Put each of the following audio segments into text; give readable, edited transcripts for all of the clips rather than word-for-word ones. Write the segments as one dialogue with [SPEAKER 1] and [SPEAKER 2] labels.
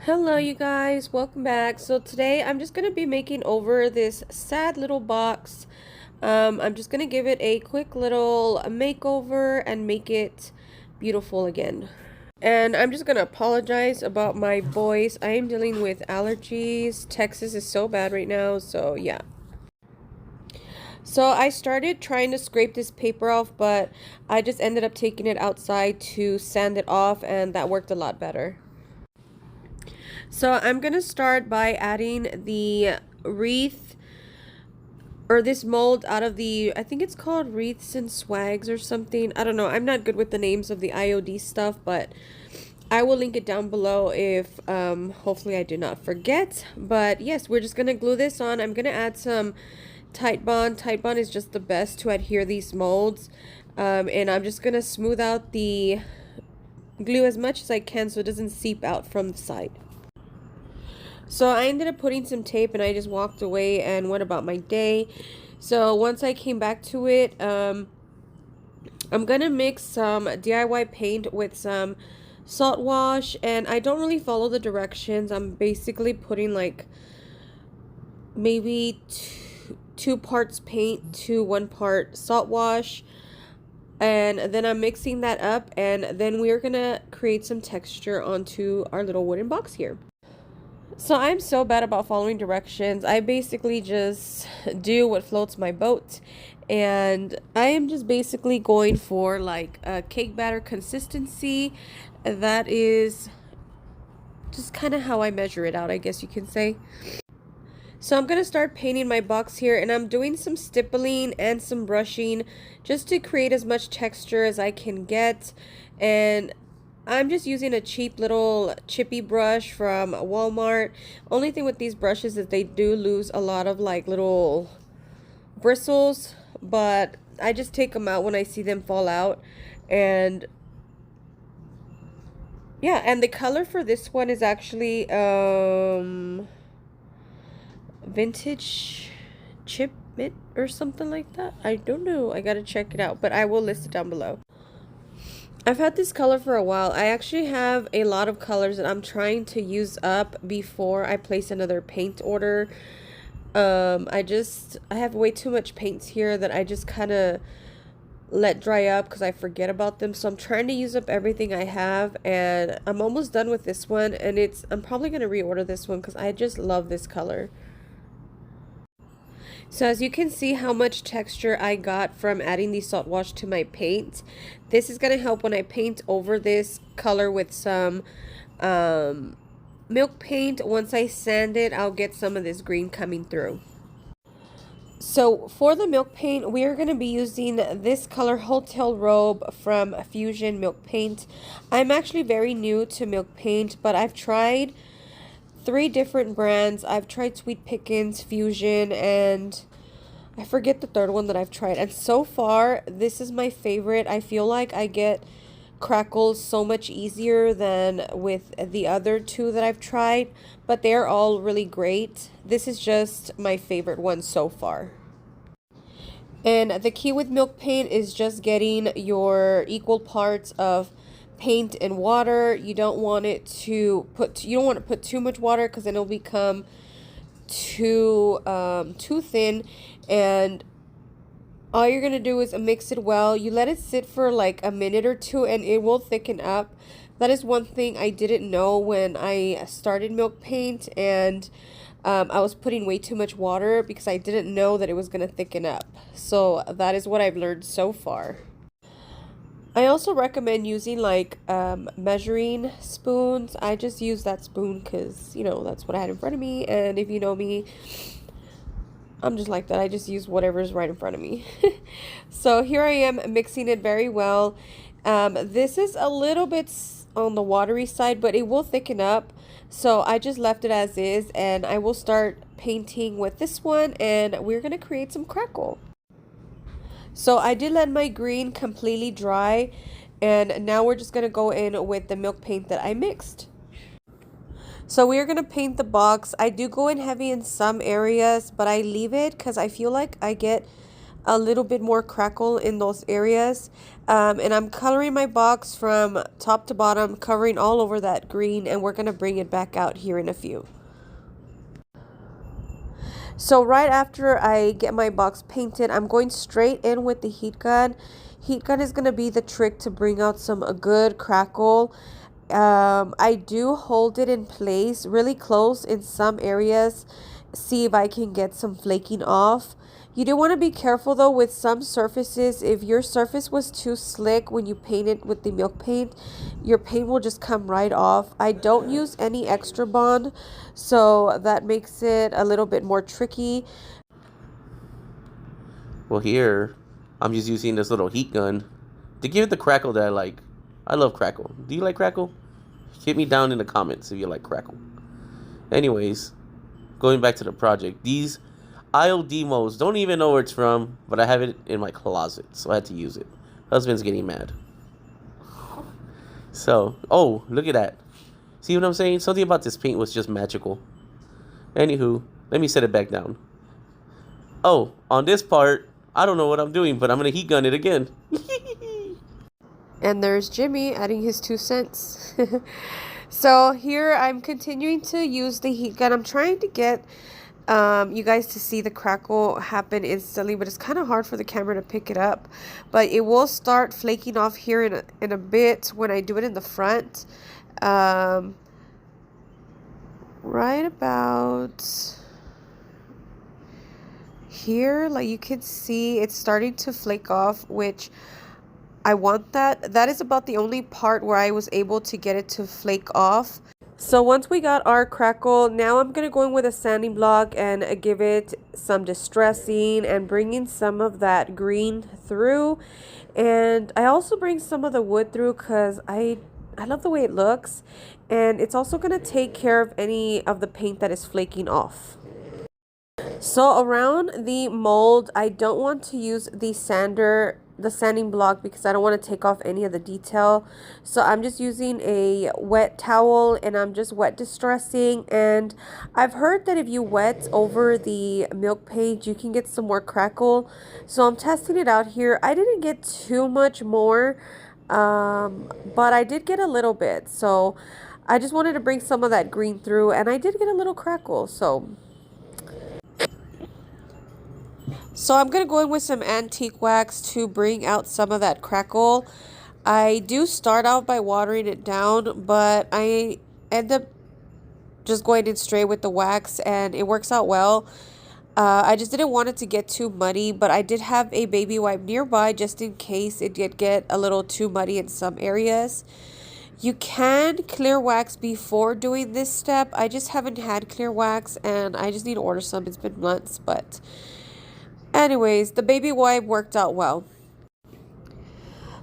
[SPEAKER 1] Hello you guys, welcome back. So today I'm just going to be making over this sad little box. I'm just going to give it a quick little makeover and make it beautiful again. And I'm just going to apologize about my voice. I am dealing with allergies. Texas is so bad right now, so yeah. So I started trying to scrape this paper off, but I just ended up taking it outside to sand it off, and that worked a lot better. So I'm going to start by adding the wreath or this mold out of the, I think it's called Wreaths and Swags or something. I don't know. I'm not good with the names of the IOD stuff, but I will link it down below if hopefully I do not forget. But yes, we're just going to glue this on. I'm going to add some Tite Bond. Tite Bond is just the best to adhere these molds. And I'm just going to smooth out the glue as much as I can so it doesn't seep out from the side. So I ended up putting some tape and I just walked away and went about my day. So once I came back to it, I'm gonna mix some DIY paint with some salt wash, and I don't really follow the directions. I'm basically putting like maybe two parts paint to 1 part salt wash, and then I'm mixing that up, and then we're gonna create some texture onto our little wooden box here. So I'm so bad about following directions. I basically just do what floats my boat, and I am just basically going for like a cake batter consistency. That is just kind of how I measure it out, I guess you can say. So I'm going to start painting my box here, and I'm doing some stippling and some brushing just to create as much texture as I can get. And I'm just using a cheap little chippy brush from Walmart. Only thing with these brushes is they do lose a lot of like little bristles, but I just take them out when I see them fall out. And yeah, and the color for this one is actually vintage chip mint or something like that. I don't know, I gotta check it out, but I will list it down below. I've had this color for a while. I actually have a lot of colors that I'm trying to use up before I place another paint order. I have way too much paints here that I just kind of let dry up because I forget about them. So I'm trying to use up everything I have, and I'm almost done with this one, and I'm probably going to reorder this one because I just love this color. So as you can see how much texture I got from adding the salt wash to my paint. This is going to help when I paint over this color with some milk paint. Once I sand it, I'll get some of this green coming through. So for the milk paint, we are going to be using this color Hotel Robe from Fusion Milk Paint. I'm actually very new to milk paint, but I've tried 3 different brands. I've tried Sweet Pickins, Fusion, and I forget the third one that I've tried. And so far, this is my favorite. I feel like I get crackles so much easier than with the other 2 that I've tried, but they're all really great. This is just my favorite one so far. And the key with milk paint is just getting your equal parts of paint and water. You don't want to put too much water because then it'll become too thin, and all you're gonna do is mix it well. You let it sit for like a minute or 2 and it will thicken up. That is one thing I didn't know when I started milk paint, and I was putting way too much water because I didn't know that it was gonna thicken up. So that is what I've learned so far. I also recommend using like measuring spoons. I just use that spoon because, you know, that's what I had in front of me. And if you know me, I'm just like that. I just use whatever's right in front of me. So here I am mixing it very well. This is a little bit on the watery side, but it will thicken up. So I just left it as is, and I will start painting with this one, and we're going to create some crackle. So I did let my green completely dry, and now we're just going to go in with the milk paint that I mixed. So we are going to paint the box. I do go in heavy in some areas, but I leave it because I feel like I get a little bit more crackle in those areas. And I'm coloring my box from top to bottom, covering all over that green, and we're going to bring it back out here in a few. So right after I get my box painted, I'm going straight in with the heat gun. Heat gun is going to be the trick to bring out some good crackle. I do hold it in place really close in some areas, see if I can get some flaking off. You do want to be careful though with some surfaces. If your surface was too slick when you paint it with the milk paint, your paint will just come right off. I don't use any extra bond, so that makes it a little bit more tricky.
[SPEAKER 2] Well, here I'm just using this little heat gun to give it the crackle that I like. I love crackle. Do you like crackle? Hit me down in the comments if you like crackle. Anyways, going back to the project, these IOD molds, don't even know where it's from, but I have it in my closet, so I had to use it. Husband's getting mad. So, oh, look at that. See what I'm saying? Something about this paint was just magical. Anywho, let me set it back down. Oh, on this part, I don't know what I'm doing, but I'm going to heat gun it again.
[SPEAKER 1] And there's Jimmy adding his 2 cents. So here I'm continuing to use the heat gun. I'm trying to get you guys to see the crackle happen instantly, but it's kind of hard for the camera to pick it up. But it will start flaking off here in a bit when I do it in the front. Right about here, like you can see it's starting to flake off, which I want that. That is about the only part where I was able to get it to flake off. So once we got our crackle, now I'm going to go in with a sanding block and give it some distressing and bringing some of that green through. And I also bring some of the wood through because I love the way it looks. And it's also going to take care of any of the paint that is flaking off. So around the mold, I don't want to use the sanding block because I don't want to take off any of the detail. So I'm just using a wet towel and I'm just wet distressing. And I've heard that if you wet over the milk paint, you can get some more crackle. So I'm testing it out here. I didn't get too much more, but I did get a little bit. So I just wanted to bring some of that green through, and I did get a little crackle. So I'm going to go in with some antique wax to bring out some of that crackle. I do start out by watering it down, but I end up just going in straight with the wax, and it works out well. I just didn't want it to get too muddy, but I did have a baby wipe nearby just in case it did get a little too muddy in some areas. You can clear wax before doing this step. I just haven't had clear wax, and I just need to order some. It's been months, but anyways, the baby wipe worked out well.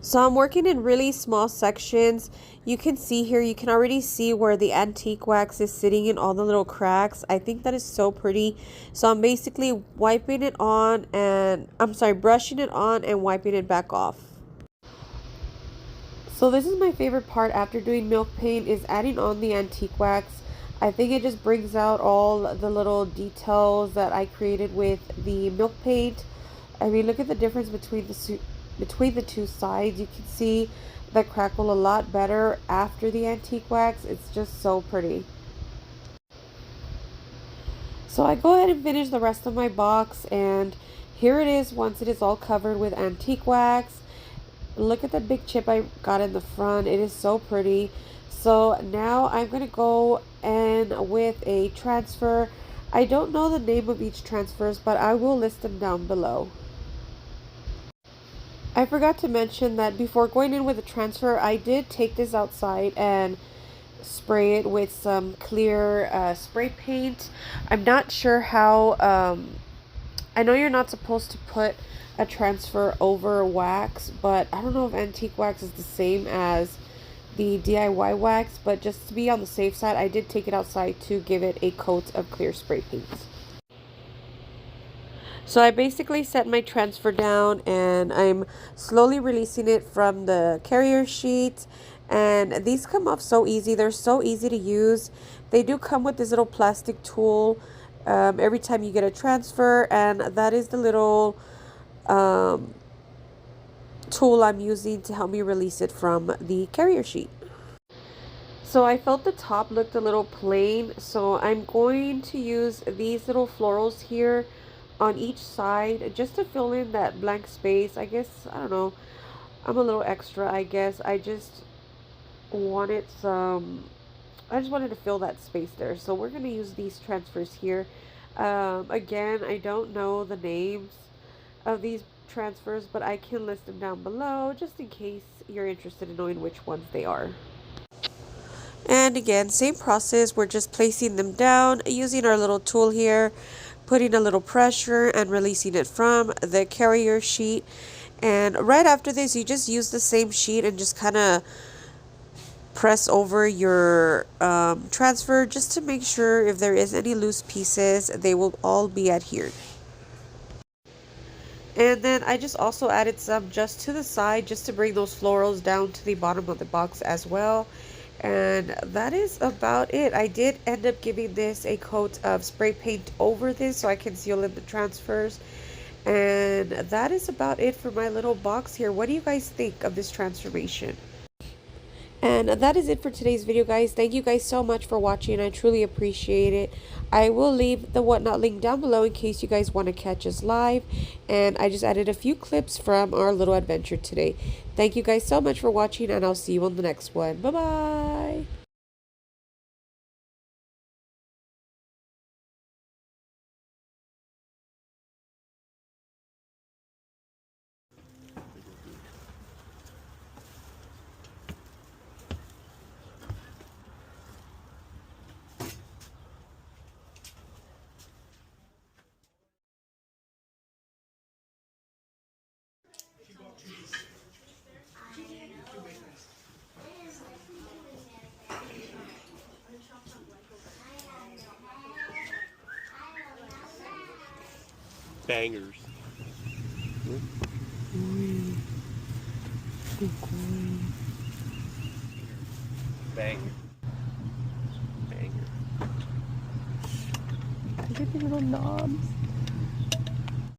[SPEAKER 1] So I'm working in really small sections. You can see here, you can already see where the antique wax is sitting in all the little cracks. I think that is so pretty. So I'm basically wiping it on and, brushing it on and wiping it back off. So this is my favorite part after doing milk paint, is adding on the antique wax. I think it just brings out all the little details that I created with the milk paint. I mean, look at the difference between the two sides. You can see the crackle a lot better after the antique wax. It's just so pretty. So I go ahead and finish the rest of my box, and here it is once it is all covered with antique wax. Look at the big chip I got in the front. It is so pretty. So now I'm going to go in with a transfer. I don't know the name of each transfers, but I will list them down below. I forgot to mention that before going in with the transfer, I did take this outside and spray it with some clear spray paint. I'm not sure how, I know you're not supposed to put a transfer over wax, but I don't know if antique wax is the same as the DIY wax, but just to be on the safe side, I did take it outside to give it a coat of clear spray paint. So I basically set my transfer down and I'm slowly releasing it from the carrier sheet, and these come off so easy. They're so easy to use. They do come with this little plastic tool every time you get a transfer, and that is the little um, tool I'm using to help me release it from the carrier sheet. So I felt the top looked a little plain, so I'm going to use these little florals here on each side just to fill in that blank space. I guess, I don't know, I'm a little extra, I guess. Wanted some, I just wanted to fill that space there. So we're going to use these transfers here. Again, I don't know the names of these transfers, but I can list them down below just in case you're interested in knowing which ones they are. And again, same process, we're just placing them down using our little tool here, putting a little pressure and releasing it from the carrier sheet. And right after this, you just use the same sheet and just kind of press over your transfer just to make sure if there is any loose pieces, they will all be adhered. And then I just also added some just to the side just to bring those florals down to the bottom of the box as well. And that is about it. I did end up giving this a coat of spray paint over this so I can seal in the transfers. And that is about it for my little box here. What do you guys think of this transformation? And that is it for today's video, guys. Thank you guys so much for watching. I truly appreciate it. I will leave the whatnot link down below in case you guys want to catch us live. And I just added a few clips from our little adventure today. Thank you guys so much for watching, and I'll see you on the next one. Bye-bye.
[SPEAKER 3] Bangers. Banger. Banger.
[SPEAKER 1] Look at the little knobs.